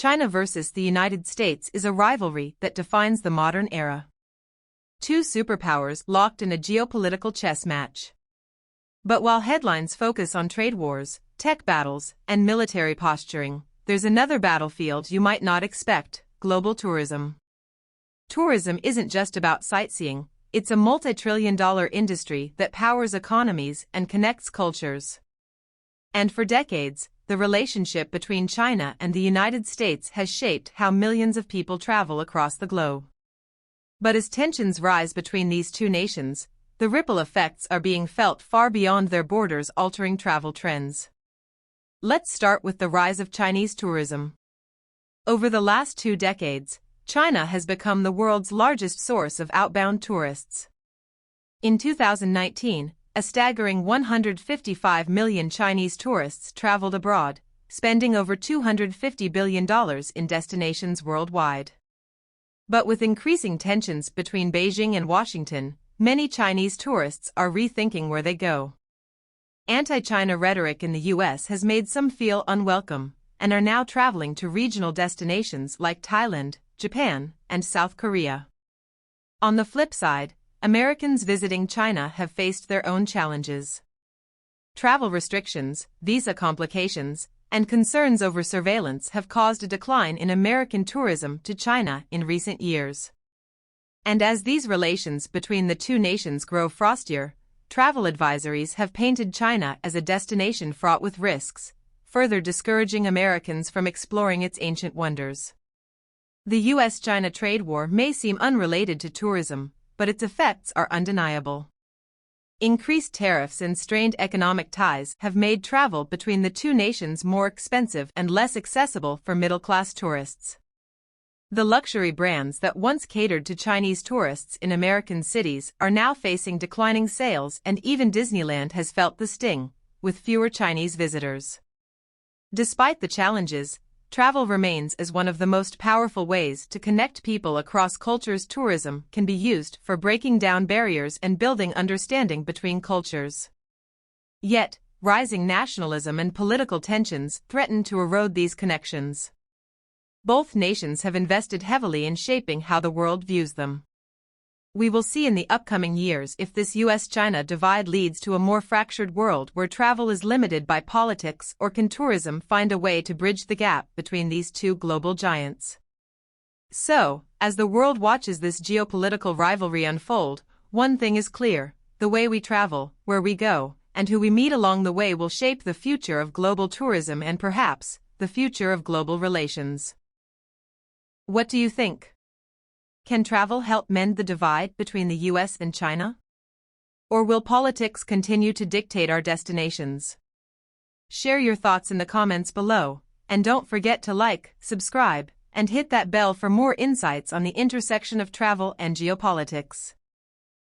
China versus the United States is a rivalry that defines the modern era. Two superpowers locked in a geopolitical chess match. But while headlines focus on trade wars, tech battles, and military posturing, there's another battlefield you might not expect: global tourism. Tourism isn't just about sightseeing, it's a multi-trillion-dollar industry that powers economies and connects cultures. And for decades, the relationship between China and the United States has shaped how millions of people travel across the globe. But as tensions rise between these two nations, the ripple effects are being felt far beyond their borders, altering travel trends. Let's start with the rise of Chinese tourism. Over the last 2 decades, China has become the world's largest source of outbound tourists. In 2019, a staggering 155 million Chinese tourists traveled abroad, spending over $250 billion in destinations worldwide. But with increasing tensions between Beijing and Washington, many Chinese tourists are rethinking where they go. Anti-China rhetoric in the US has made some feel unwelcome, and are now traveling to regional destinations like Thailand, Japan, and South Korea. On the flip side, Americans visiting China have faced their own challenges. Travel restrictions, visa complications, and concerns over surveillance have caused a decline in American tourism to China in recent years. And as these relations between the two nations grow frostier, travel advisories have painted China as a destination fraught with risks, further discouraging Americans from exploring its ancient wonders. The US-China trade war may seem unrelated to tourism, but its effects are undeniable. Increased tariffs and strained economic ties have made travel between the two nations more expensive and less accessible for middle-class tourists. The luxury brands that once catered to Chinese tourists in American cities are now facing declining sales, and even Disneyland has felt the sting, with fewer Chinese visitors. Despite the challenges, travel remains as one of the most powerful ways to connect people across cultures. Tourism can be used for breaking down barriers and building understanding between cultures. Yet, rising nationalism and political tensions threaten to erode these connections. Both nations have invested heavily in shaping how the world views them. We will see in the upcoming years if this US-China divide leads to a more fractured world where travel is limited by politics, or can tourism find a way to bridge the gap between these two global giants. So, as the world watches this geopolitical rivalry unfold, one thing is clear: the way we travel, where we go, and who we meet along the way will shape the future of global tourism and perhaps the future of global relations. What do you think? Can travel help mend the divide between the US and China? Or will politics continue to dictate our destinations? Share your thoughts in the comments below, and don't forget to like, subscribe, and hit that bell for more insights on the intersection of travel and geopolitics.